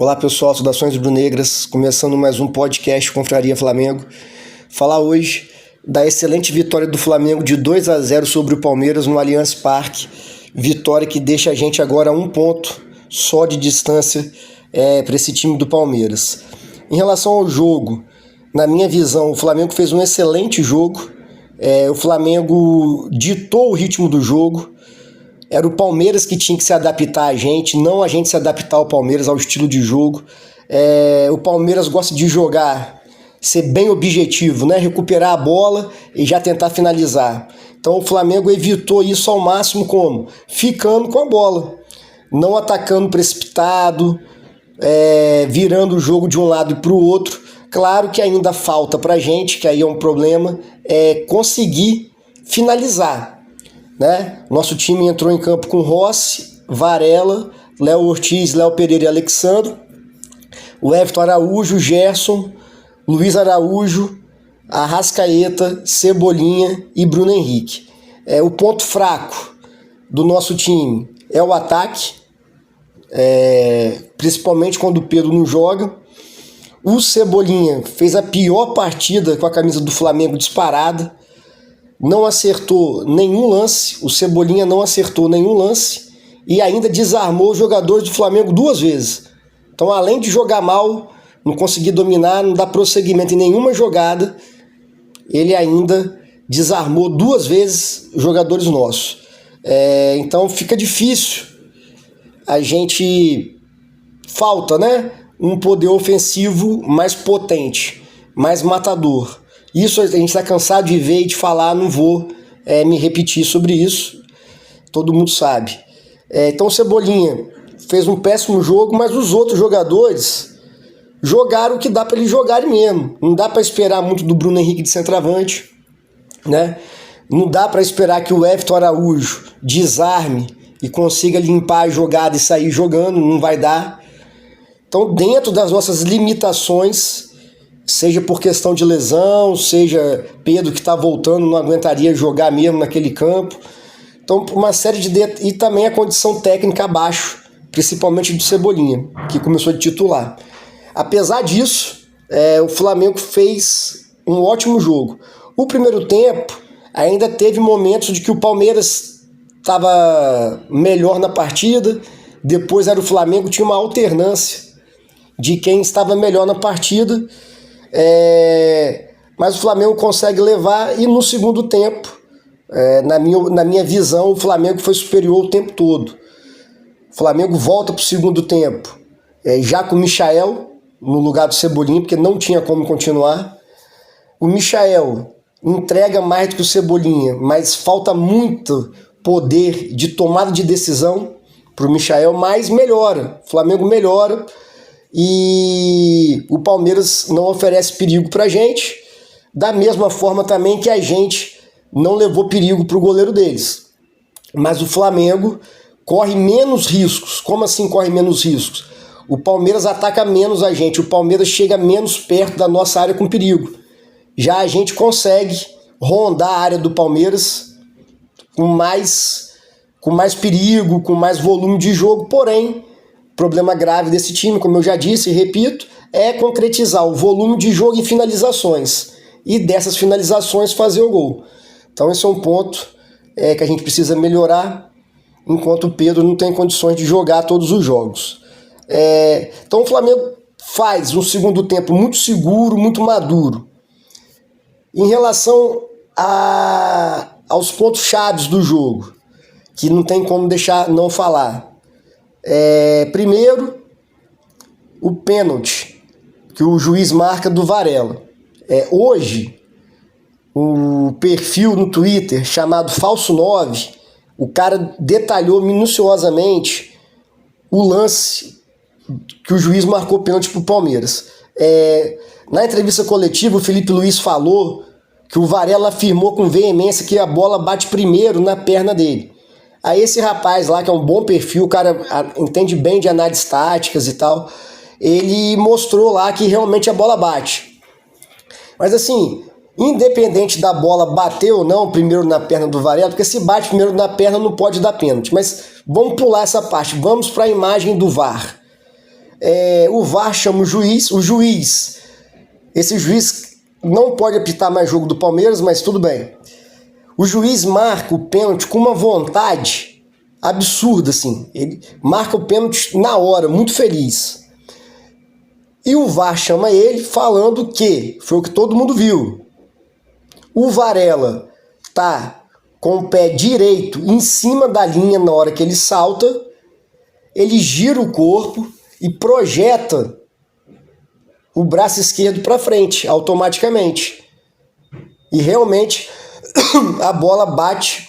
Olá pessoal, saudações rubro-negras, começando mais um podcast Confraria Flamengo. Falar hoje da excelente vitória do Flamengo de 2-0 sobre o Palmeiras no Allianz Parque. Vitória que deixa a gente agora a 1 ponto só de distância para esse time do Palmeiras. Em relação ao jogo, na minha visão, o Flamengo fez um excelente jogo. O Flamengo ditou o ritmo do jogo. Era o Palmeiras que tinha que se adaptar a gente, não a gente se adaptar ao Palmeiras, ao estilo de jogo. O Palmeiras gosta de jogar, ser bem objetivo, né? Recuperar a bola e já tentar finalizar. Então o Flamengo evitou isso ao máximo como? Ficando com a bola, não atacando precipitado, virando o jogo de um lado para o outro. Claro que ainda falta para a gente, que aí é um problema, conseguir finalizar. Né? Nosso time entrou em campo com Rossi, Varela, Léo Ortiz, Léo Pereira e Alexandro, o Everton Araújo, Gerson, Luiz Araújo, Arrascaeta, Cebolinha e Bruno Henrique. O ponto fraco do nosso time é o ataque, principalmente quando o Pedro não joga. O Cebolinha fez a pior partida com a camisa do Flamengo disparada. Não acertou nenhum lance, o Cebolinha não acertou nenhum lance e ainda desarmou os jogadores do Flamengo 2 vezes. Então, além de jogar mal, não conseguir dominar, não dar prosseguimento em nenhuma jogada, ele ainda desarmou 2 vezes os jogadores nossos. Então, fica difícil. A gente falta, né? Um poder ofensivo mais potente, mais matador. Isso a gente está cansado de ver e de falar, não vou me repetir sobre isso, todo mundo sabe. Então o Cebolinha fez um péssimo jogo, mas os outros jogadores jogaram o que dá para eles jogarem mesmo. Não dá para esperar muito do Bruno Henrique de centroavante, né? Não dá para esperar que o Everton Araújo desarme e consiga limpar a jogada e sair jogando, não vai dar. Então, dentro das nossas limitações, seja por questão de lesão, seja Pedro que está voltando, não aguentaria jogar mesmo naquele campo. Então, por uma série de... E também a condição técnica abaixo, principalmente do Cebolinha, que começou de titular. Apesar disso, o Flamengo fez um ótimo jogo. O primeiro tempo ainda teve momentos de que o Palmeiras estava melhor na partida, depois era o Flamengo, tinha uma alternância de quem estava melhor na partida. Mas o Flamengo consegue levar e no segundo tempo, na minha visão, o Flamengo foi superior o tempo todo. O Flamengo volta para o segundo tempo, já com o Michael no lugar do Cebolinha, porque não tinha como continuar. O Michael entrega mais do que o Cebolinha, mas falta muito poder de tomada de decisão para o Michael, mas melhora, o Flamengo melhora. E o Palmeiras não oferece perigo pra gente, da mesma forma também que a gente não levou perigo pro goleiro deles. Mas o Flamengo corre menos riscos. Como assim corre menos riscos? O Palmeiras ataca menos a gente, o Palmeiras chega menos perto da nossa área com perigo. Já a gente consegue rondar a área do Palmeiras com mais perigo, com mais volume de jogo, porém problema grave desse time, como eu já disse e repito, é concretizar o volume de jogo em finalizações e dessas finalizações fazer o gol. Então esse é um ponto que a gente precisa melhorar, enquanto o Pedro não tem condições de jogar todos os jogos. Então o Flamengo faz um segundo tempo muito seguro, muito maduro. Em relação aos pontos chaves do jogo, que não tem como deixar não falar. Primeiro, o pênalti que o juiz marca do Varela. Hoje, o perfil no Twitter chamado Falso 9, o cara detalhou minuciosamente o lance que o juiz marcou pênalti para o Palmeiras. Na entrevista coletiva, o Felipe Luiz falou que o Varela afirmou com veemência que a bola bate primeiro na perna dele. Aí esse rapaz lá, que é um bom perfil, o cara entende bem de análises táticas e tal, ele mostrou lá que realmente a bola bate. Mas assim, independente da bola bater ou não primeiro na perna do Varela, porque se bate primeiro na perna não pode dar pênalti. Mas vamos pular essa parte, vamos para a imagem do VAR. O VAR chama o juiz, esse juiz não pode apitar mais jogo do Palmeiras, mas tudo bem. O juiz marca o pênalti com uma vontade absurda, assim. Ele marca o pênalti na hora, muito feliz. E o VAR chama ele falando que, foi o que todo mundo viu, o Varela tá com o pé direito em cima da linha na hora que ele salta, ele gira o corpo e projeta o braço esquerdo para frente, automaticamente. E realmente a bola bate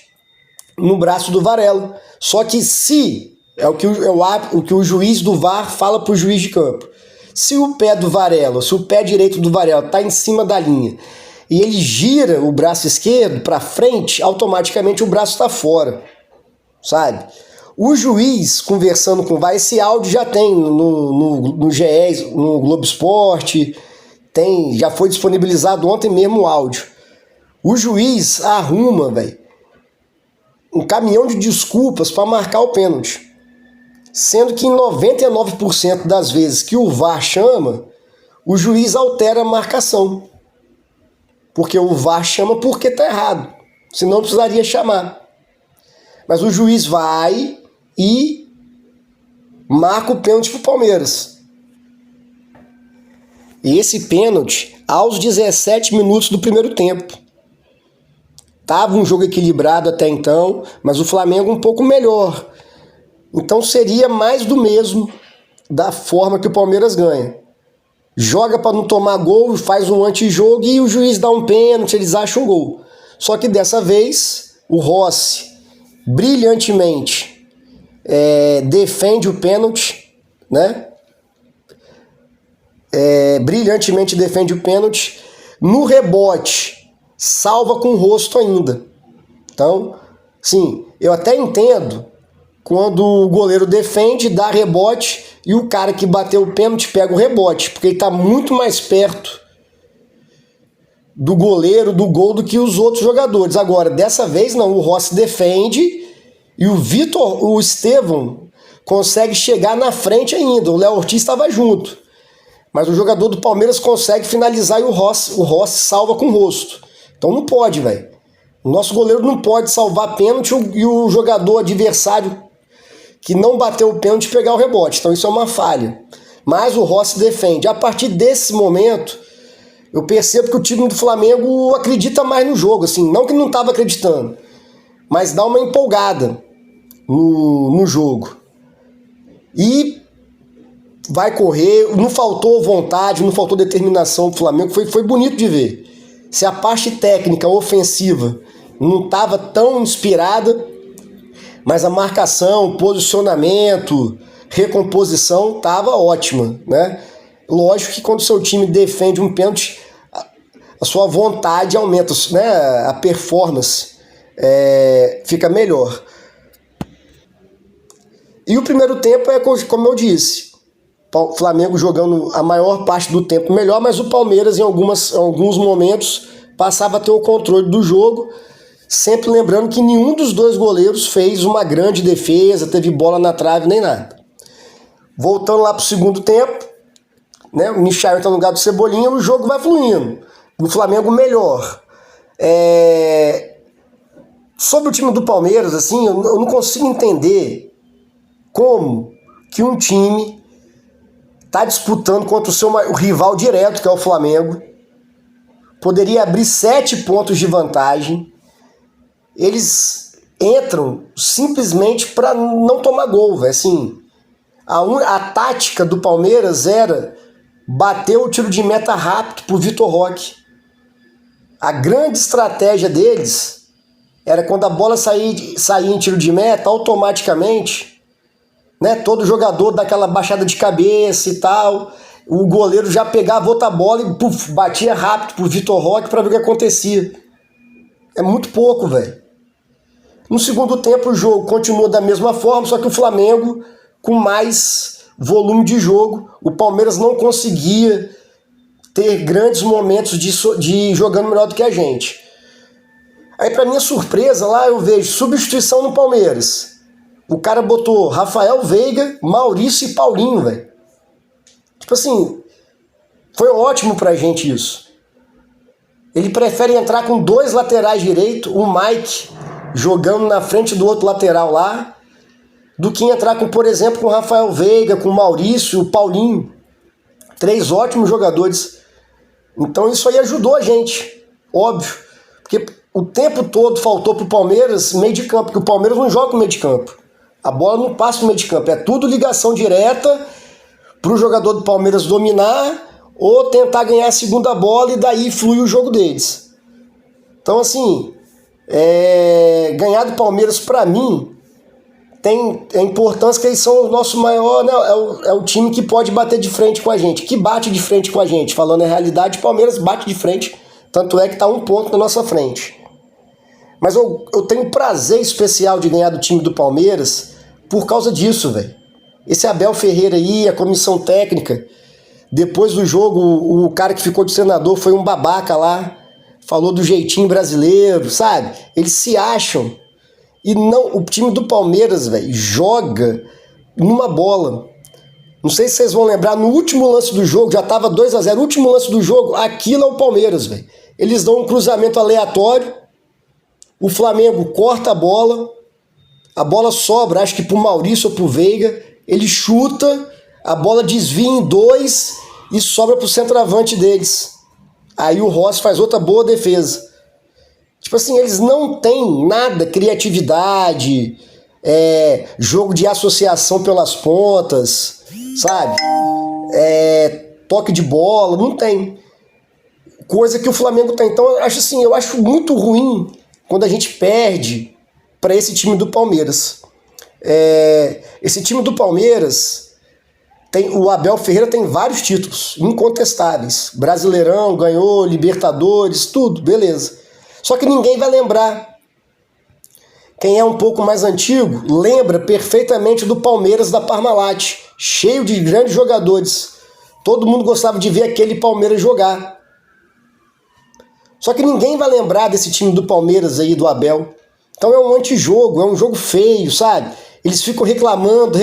no braço do Varela. Só que se, o que o juiz do VAR fala para o juiz de campo, se o pé do Varela, se o pé direito do Varela está em cima da linha e ele gira o braço esquerdo para frente, automaticamente o braço está fora, sabe? O juiz conversando com o VAR, esse áudio já tem no GE, no Globo Esporte, já foi disponibilizado ontem mesmo o áudio. O juiz arruma, velho, um caminhão de desculpas para marcar o pênalti. Sendo que em 99% das vezes que o VAR chama, o juiz altera a marcação. Porque o VAR chama porque tá errado. Senão não precisaria chamar. Mas o juiz vai e marca o pênalti pro Palmeiras. E esse pênalti aos 17 minutos do primeiro tempo. Tava um jogo equilibrado até então, mas o Flamengo um pouco melhor. Então seria mais do mesmo da forma que o Palmeiras ganha. Joga para não tomar gol, faz um antijogo e o juiz dá um pênalti, eles acham um gol. Só que dessa vez o Rossi brilhantemente defende o pênalti, né? Brilhantemente defende o pênalti. No rebote, salva com o rosto ainda. Então, sim, eu até entendo quando o goleiro defende, dá rebote e o cara que bateu o pênalti pega o rebote, porque ele está muito mais perto do goleiro, do gol, do que os outros jogadores. Agora, dessa vez não, o Rossi defende e o Estevão consegue chegar na frente ainda. O Léo Ortiz estava junto, mas o jogador do Palmeiras consegue finalizar e o Rossi salva com o rosto. Então não pode, velho. O nosso goleiro não pode salvar pênalti e o jogador adversário que não bateu o pênalti pegar o rebote. Então isso é uma falha. Mas o Rossi defende. A partir desse momento, eu percebo que o time do Flamengo acredita mais no jogo. Assim, não que não estava acreditando, mas dá uma empolgada no jogo. E vai correr. Não faltou vontade, não faltou determinação do Flamengo. Foi bonito de ver. Se a parte técnica ofensiva não estava tão inspirada, mas a marcação, posicionamento, recomposição estava ótima, né? Lógico que quando o seu time defende um pênalti, a sua vontade aumenta, né? A performance fica melhor. E o primeiro tempo como eu disse, o Flamengo jogando a maior parte do tempo melhor, mas o Palmeiras em alguns momentos passava a ter o controle do jogo, sempre lembrando que nenhum dos dois goleiros fez uma grande defesa, teve bola na trave nem nada. Voltando lá para o segundo tempo, né, o Michael está no lugar do Cebolinha, o jogo vai fluindo. O Flamengo melhor. Sobre o time do Palmeiras, assim, eu não consigo entender como que um time está disputando contra o rival direto, que é o Flamengo, poderia abrir 7 pontos de vantagem. Eles entram simplesmente para não tomar gol, véio. Assim, a tática do Palmeiras era bater o tiro de meta rápido pro Vitor Roque. A grande estratégia deles era quando a bola saía em tiro de meta, automaticamente, né, todo jogador dá aquela baixada de cabeça e tal, o goleiro já pegava outra bola e batia rápido pro Vitor Roque para ver o que acontecia. É muito pouco, velho. No segundo tempo o jogo continua da mesma forma, só que o Flamengo com mais volume de jogo. O Palmeiras não conseguia ter grandes momentos de jogando melhor do que a gente. Aí, pra minha surpresa, lá eu vejo substituição no Palmeiras. O cara botou Rafael Veiga, Maurício e Paulinho, velho. Tipo assim, foi ótimo pra gente isso. Ele prefere entrar com 2 laterais direitos, o Mike jogando na frente do outro lateral lá, do que entrar com, por exemplo, com o Rafael Veiga, com o Maurício, o Paulinho. 3 ótimos jogadores. Então isso aí ajudou a gente, óbvio. Porque o tempo todo faltou pro Palmeiras meio de campo, porque o Palmeiras não joga com meio de campo. A bola não passa pro meio de campo, é tudo ligação direta pro jogador do Palmeiras dominar ou tentar ganhar a segunda bola e daí flui o jogo deles. Então assim, ganhar do Palmeiras pra mim tem a importância que eles são o nosso maior, né? É o time que pode bater de frente com a gente, que bate de frente com a gente. Falando a realidade, o Palmeiras bate de frente, tanto é que está 1 ponto na nossa frente. Mas eu tenho prazer especial de ganhar do time do Palmeiras por causa disso, velho. Esse Abel Ferreira aí, a comissão técnica, depois do jogo, o cara que ficou de senador foi um babaca lá, falou do jeitinho brasileiro, sabe? Eles se acham. E não, o time do Palmeiras, velho, joga numa bola. Não sei se vocês vão lembrar, no último lance do jogo, já tava 2-0, o último lance do jogo, aquilo é o Palmeiras, velho. Eles dão um cruzamento aleatório, o Flamengo corta a bola sobra, acho que pro Maurício ou pro Veiga, ele chuta, a bola desvia em 2 e sobra pro centroavante deles. Aí o Rossi faz outra boa defesa. Tipo assim, eles não têm nada, criatividade, jogo de associação pelas pontas, sabe? Toque de bola, não tem. Coisa que o Flamengo tem. Então eu acho muito ruim quando a gente perde para esse time do Palmeiras. Esse time do Palmeiras, o Abel Ferreira tem vários títulos incontestáveis. Brasileirão, ganhou, Libertadores, tudo, beleza. Só que ninguém vai lembrar. Quem é um pouco mais antigo lembra perfeitamente do Palmeiras da Parmalat, cheio de grandes jogadores. Todo mundo gostava de ver aquele Palmeiras jogar. Só que ninguém vai lembrar desse time do Palmeiras aí, do Abel. Então é um antijogo, é um jogo feio, sabe? Eles ficam reclamando.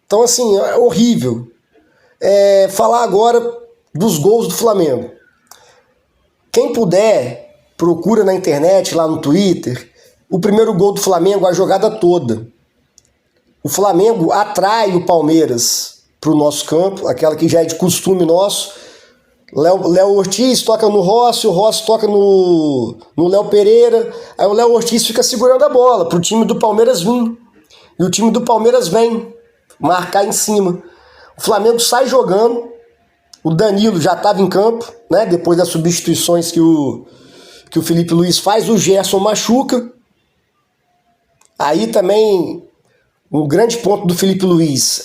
Então assim, é horrível. Falar agora dos gols do Flamengo. Quem puder, procura na internet, lá no Twitter, o primeiro gol do Flamengo, a jogada toda. O Flamengo atrai o Palmeiras para o nosso campo, aquela que já é de costume nosso. Léo Ortiz toca no Rossi, o Rossi toca no Léo Pereira, aí o Léo Ortiz fica segurando a bola para o time do Palmeiras vir. E o time do Palmeiras vem marcar em cima. O Flamengo sai jogando. O Danilo já estava em campo, né? Depois das substituições que o Felipe Luiz faz, o Gerson machuca. Aí também, um grande ponto do Felipe Luiz,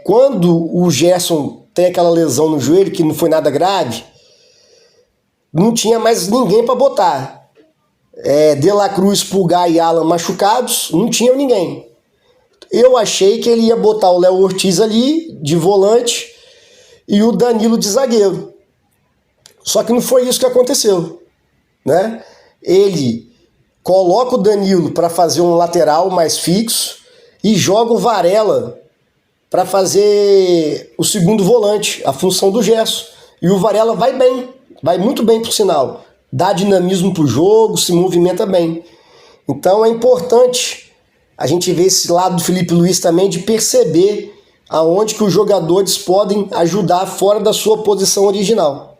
quando o Gerson tem aquela lesão no joelho, que não foi nada grave, não tinha mais ninguém para botar. De La Cruz, Pulgar e Alan machucados, não tinha ninguém. Eu achei que ele ia botar o Léo Ortiz ali, de volante, e o Danilo de zagueiro. Só que não foi isso que aconteceu, né? Ele coloca o Danilo para fazer um lateral mais fixo e joga o Varela para fazer o segundo volante, a função do Gerson. E o Varela vai bem, vai muito bem por sinal. Dá dinamismo pro jogo, se movimenta bem. Então é importante a gente ver esse lado do Felipe Luiz também, de perceber aonde que os jogadores podem ajudar fora da sua posição original.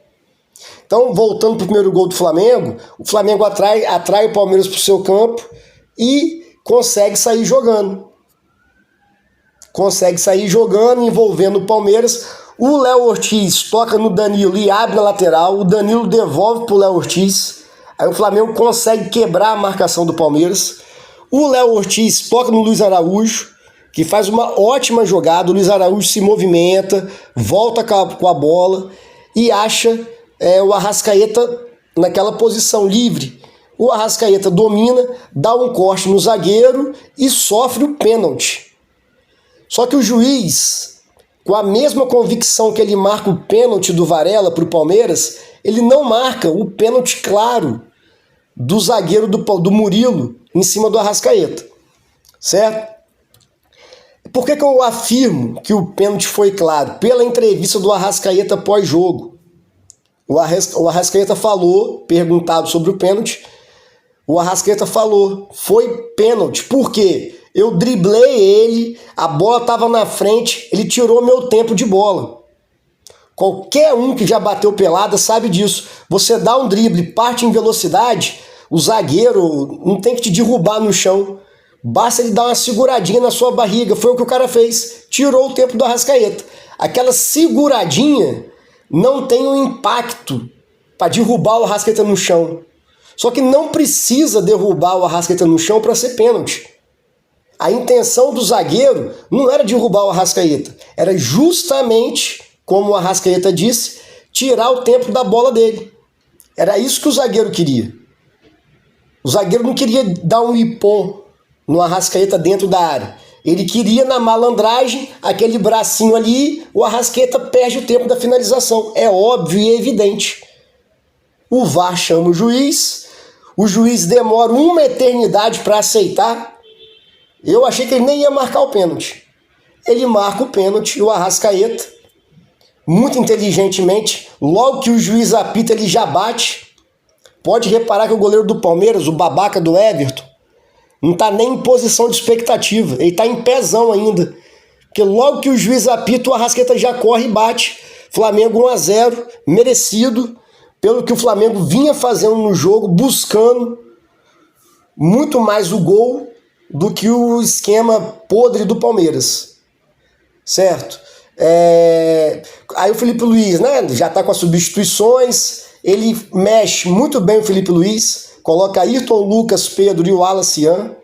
Então, voltando para o primeiro gol do Flamengo, o Flamengo atrai o Palmeiras para o seu campo e consegue sair jogando. Envolvendo o Palmeiras. O Léo Ortiz toca no Danilo e abre na lateral. O Danilo devolve para o Léo Ortiz. Aí o Flamengo consegue quebrar a marcação do Palmeiras. O Léo Ortiz toca no Luiz Araújo, que faz uma ótima jogada. O Luiz Araújo se movimenta, volta com a bola e acha o Arrascaeta naquela posição livre. O Arrascaeta domina, dá um corte no zagueiro e sofre o pênalti. Só que o juiz, com a mesma convicção que ele marca o pênalti do Varela para o Palmeiras, ele não marca o pênalti claro do zagueiro do Murilo em cima do Arrascaeta, certo? Por que eu afirmo que o pênalti foi claro? Pela entrevista do Arrascaeta pós-jogo. O Arrascaeta falou, perguntado sobre o pênalti, o Arrascaeta falou, foi pênalti. Por quê? Eu driblei ele, a bola estava na frente, ele tirou meu tempo de bola. Qualquer um que já bateu pelada sabe disso. Você dá um drible, parte em velocidade, o zagueiro não tem que te derrubar no chão. Basta ele dar uma seguradinha na sua barriga. Foi o que o cara fez. Tirou o tempo do Arrascaeta. Aquela seguradinha não tem um impacto para derrubar o Arrascaeta no chão. Só que não precisa derrubar o Arrascaeta no chão para ser pênalti. A intenção do zagueiro não era derrubar o Arrascaeta. Era justamente, como o Arrascaeta disse, tirar o tempo da bola dele. Era isso que o zagueiro queria. O zagueiro não queria dar um ipom no Arrascaeta dentro da área. Ele queria, na malandragem, aquele bracinho ali, o Arrascaeta perde o tempo da finalização. É óbvio e evidente. O VAR chama o juiz demora uma eternidade para aceitar. Eu achei que ele nem ia marcar o pênalti. Ele marca o pênalti e o Arrascaeta, muito inteligentemente, logo que o juiz apita, ele já bate. Pode reparar que o goleiro do Palmeiras, o babaca do Everton, não está nem em posição de expectativa. Ele está em pezão ainda. Porque logo que o juiz apita, o Arrascaeta já corre e bate. Flamengo 1-0, merecido, pelo que o Flamengo vinha fazendo no jogo, buscando muito mais o gol do que o esquema podre do Palmeiras. Certo? Aí o Felipe Luiz, né, já está com as substituições, ele mexe muito bem o Felipe Luiz, coloca Ayrton Lucas, Pedro e o Wallace Ian,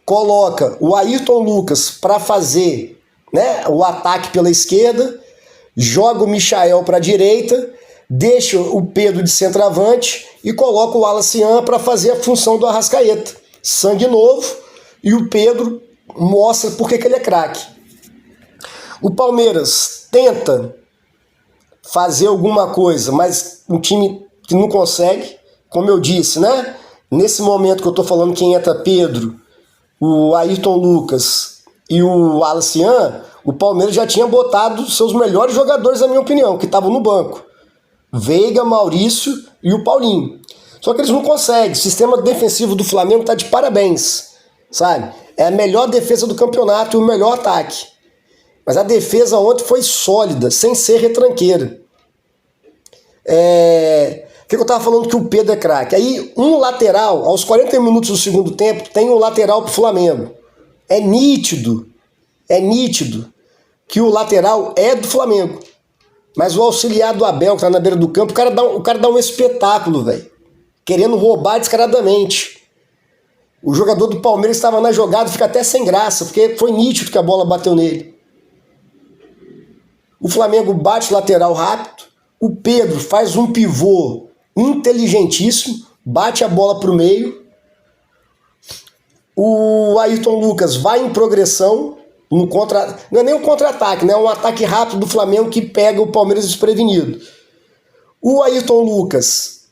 coloca o Ayrton Lucas para fazer, né, o ataque pela esquerda, joga o Michael para a direita, deixa o Pedro de centroavante e coloca o Wallace Ian para fazer a função do Arrascaeta. Sangue novo, e o Pedro mostra porque que ele é craque. O Palmeiras tenta fazer alguma coisa, mas um time que não consegue, como eu disse, né? Nesse momento que eu estou falando quem entra Pedro, o Ayrton Lucas e o Wallace Ian, o Palmeiras já tinha botado seus melhores jogadores, na minha opinião, que estavam no banco. Veiga, Maurício e o Paulinho. Só que eles não conseguem. O sistema defensivo do Flamengo está de parabéns, sabe? É a melhor defesa do campeonato e o melhor ataque. Mas a defesa ontem foi sólida, sem ser retranqueira. O que eu estava falando que o Pedro é craque? Aí um lateral, aos 40 minutos do segundo tempo, tem um lateral para o Flamengo. É nítido que o lateral é do Flamengo. Mas o auxiliar do Abel, que está na beira do campo, o cara dá um espetáculo, velho. Querendo roubar descaradamente. O jogador do Palmeiras estava na jogada, fica até sem graça, porque foi nítido que a bola bateu nele. O Flamengo bate lateral rápido, o Pedro faz um pivô inteligentíssimo, bate a bola para o meio, o Ayrton Lucas vai em progressão, não é nem um contra-ataque, né? É um ataque rápido do Flamengo que pega o Palmeiras desprevenido. O Ayrton Lucas,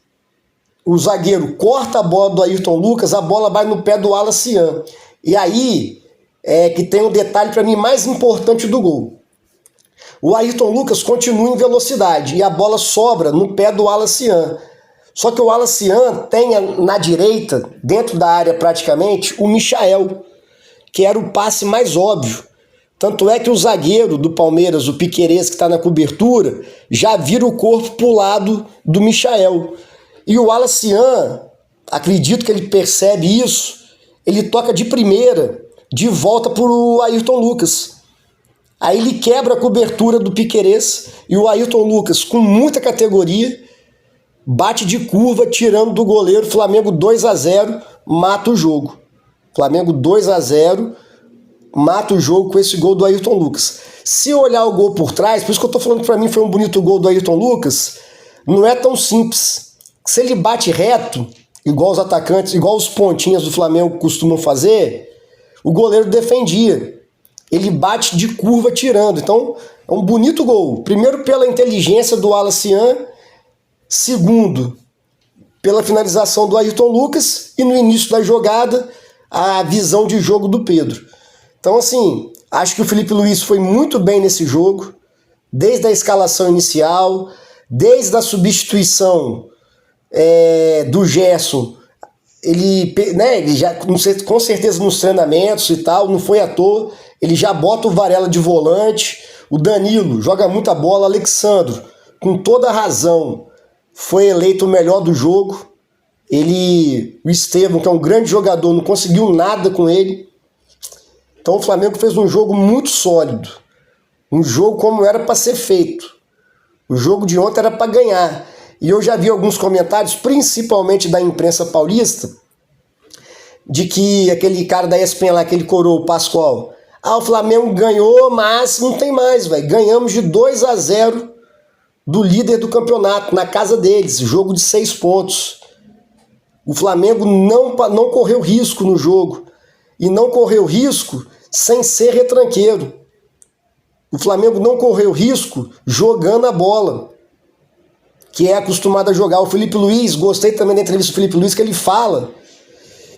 o zagueiro, corta a bola do Ayrton Lucas, a bola vai no pé do Wallace Ian. E aí é que tem um detalhe para mim mais importante do gol. O Ayrton Lucas continua em velocidade e a bola sobra no pé do Wallace Ian. Só que o Wallace Ian tem na direita, dentro da área praticamente, o Michael, que era o passe mais óbvio. Tanto é que o zagueiro do Palmeiras, o Piquerez, que está na cobertura, já vira o corpo para o lado do Michael. E o Wallace Ian, acredito que ele percebe isso, ele toca de primeira, de volta para o Ayrton Lucas. Aí ele quebra a cobertura do Piquerez e o Ayrton Lucas, com muita categoria, bate de curva, tirando do goleiro. Flamengo 2-0, mata o jogo. Flamengo 2-0, mata o jogo com esse gol do Ayrton Lucas. Se olhar o gol por trás, por isso que eu tô falando que pra mim foi um bonito gol do Ayrton Lucas, não é tão simples. Se ele bate reto, igual os atacantes, igual os pontinhas do Flamengo costumam fazer, o goleiro defendia. Ele bate de curva tirando. Então, é um bonito gol. Primeiro, pela inteligência do Wallace Ian. Segundo, pela finalização do Ayrton Lucas. E no início da jogada, a visão de jogo do Pedro. Então, assim, Acho que o Felipe Luiz foi muito bem nesse jogo, desde a escalação inicial, desde a substituição do Gerson. Ele já, não sei, com certeza nos treinamentos e tal, não foi à toa, ele já bota o Varela de volante, o Danilo joga muita bola, Alexandro, com toda a razão, foi eleito o melhor do jogo. O Estevão, que é um grande jogador, não conseguiu nada com ele. Então o Flamengo fez um jogo muito sólido, um jogo como era para ser feito. O jogo de ontem era para ganhar. E eu já vi alguns comentários, principalmente da imprensa paulista, de que aquele cara da ESPN lá, aquele coroa, o Pascoal, o Flamengo ganhou, mas não tem mais, velho. Ganhamos de 2-0 do líder do campeonato, na casa deles, jogo de 6 pontos. O Flamengo não correu risco no jogo. E não correu risco sem ser retranqueiro. O Flamengo não correu risco jogando a bola, que é acostumado a jogar. O Felipe Luiz, gostei também da entrevista do Felipe Luiz, que ele fala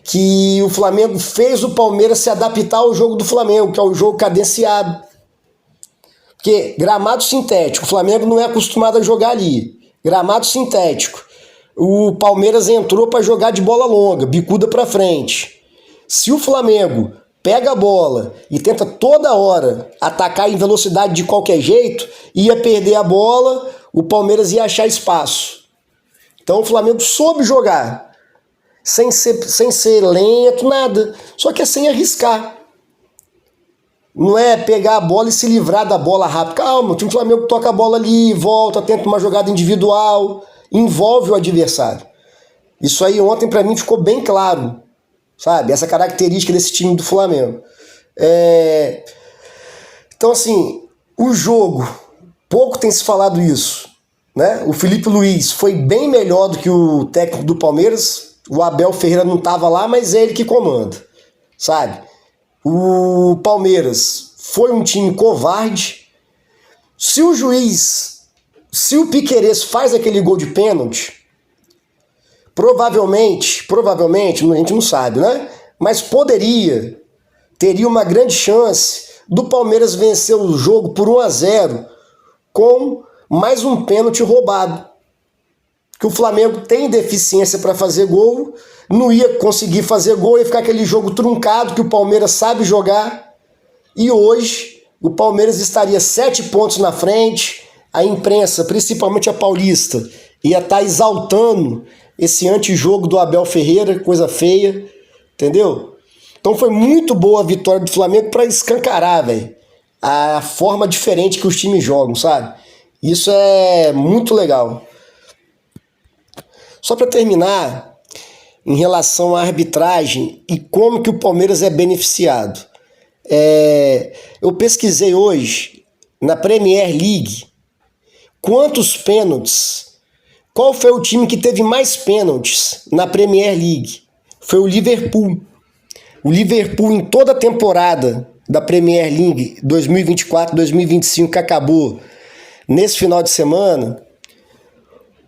que o Flamengo fez o Palmeiras se adaptar ao jogo do Flamengo, que é o jogo cadenciado. Porque gramado sintético, o Flamengo não é acostumado a jogar ali. Gramado sintético. O Palmeiras entrou para jogar de bola longa, bicuda para frente. Se o Flamengo pega a bola e tenta toda hora atacar em velocidade de qualquer jeito, ia perder a bola, o Palmeiras ia achar espaço. Então o Flamengo soube jogar, sem ser lento, nada. Só que é sem arriscar. Não é pegar a bola e se livrar da bola rápido. Calma, o time do Flamengo toca a bola ali, volta, tenta uma jogada individual, envolve o adversário. Isso aí ontem para mim ficou bem claro, sabe? Essa característica desse time do Flamengo. Então assim, o jogo, pouco tem se falado isso, né? O Felipe Luiz foi bem melhor do que o técnico do Palmeiras. O Abel Ferreira não estava lá, mas é ele que comanda, sabe? O Palmeiras foi um time covarde. Se o Piquerez faz aquele gol de pênalti, provavelmente, a gente não sabe, né? Mas teria uma grande chance do Palmeiras vencer o jogo por 1-0 com mais um pênalti roubado. Que o Flamengo tem deficiência para fazer gol, não ia conseguir fazer gol, ia ficar aquele jogo truncado que o Palmeiras sabe jogar. E hoje o Palmeiras estaria 7 pontos na frente, a imprensa, principalmente a paulista, ia estar exaltando esse antijogo do Abel Ferreira, coisa feia, entendeu? Então foi muito boa a vitória do Flamengo para escancarar, velho, a forma diferente que os times jogam, sabe? Isso é muito legal. Só para terminar, em relação à arbitragem e como que o Palmeiras é beneficiado. Eu pesquisei hoje na Premier League quantos pênaltis, qual foi o time que teve mais pênaltis na Premier League? Foi o Liverpool. O Liverpool em toda a temporada da Premier League 2024-2025 que acabou nesse final de semana,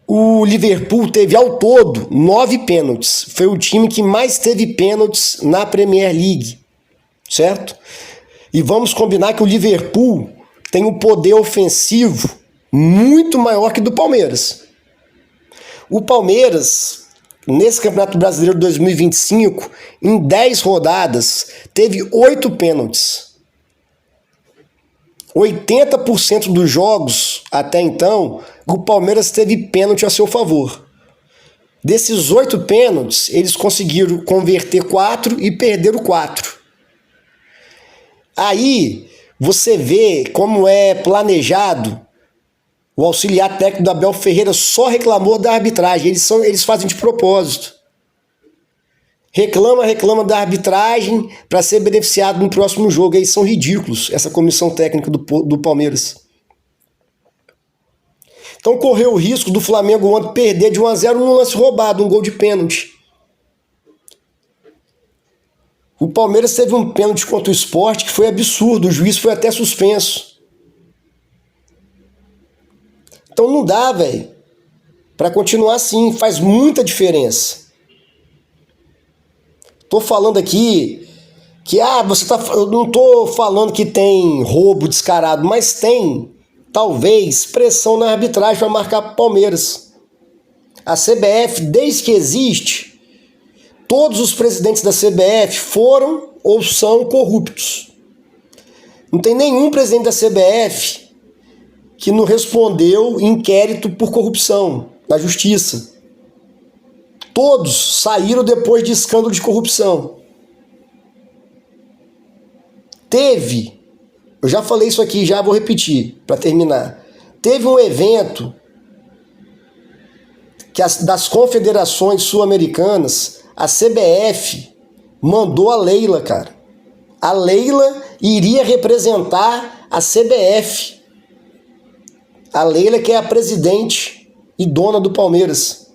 o Liverpool teve ao todo 9 pênaltis. Foi o time que mais teve pênaltis na Premier League, certo? E vamos combinar que o Liverpool tem um poder ofensivo muito maior que do Palmeiras. O Palmeiras, nesse Campeonato Brasileiro 2025, em 10 rodadas, teve 8 pênaltis. 80% dos jogos, até então, o Palmeiras teve pênalti a seu favor. Desses 8 pênaltis, eles conseguiram converter 4 e perderam 4. Aí, você vê como é planejado. O auxiliar técnico do Abel Ferreira só reclamou da arbitragem. Eles fazem de propósito. Reclama da arbitragem para ser beneficiado no próximo jogo. Eles são ridículos, essa comissão técnica do Palmeiras. Então correu o risco do Flamengo ontem perder de 1-0 num lance roubado, um gol de pênalti. O Palmeiras teve um pênalti contra o Sport que foi absurdo, o juiz foi até suspenso. Então não dá, velho, para continuar assim, faz muita diferença. Tô falando aqui que eu não estou falando que tem roubo descarado, mas tem, talvez, pressão na arbitragem para marcar para o Palmeiras. A CBF, desde que existe, todos os presidentes da CBF foram ou são corruptos. Não tem nenhum presidente da CBF que não respondeu inquérito por corrupção na justiça. Todos saíram depois de escândalo de corrupção. Teve, eu já falei isso aqui, já vou repetir para terminar. Teve um evento que das confederações sul-americanas, a CBF mandou a Leila, cara. A Leila iria representar a CBF. A Leila que é a presidente e dona do Palmeiras.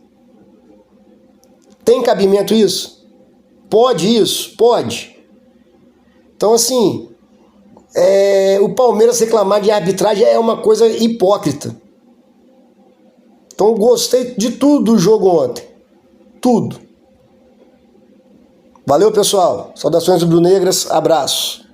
Tem cabimento isso? Pode isso? Pode. Então, assim, o Palmeiras reclamar de arbitragem é uma coisa hipócrita. Então, eu gostei de tudo do jogo ontem. Tudo. Valeu, pessoal. Saudações rubro-negras. Abraço.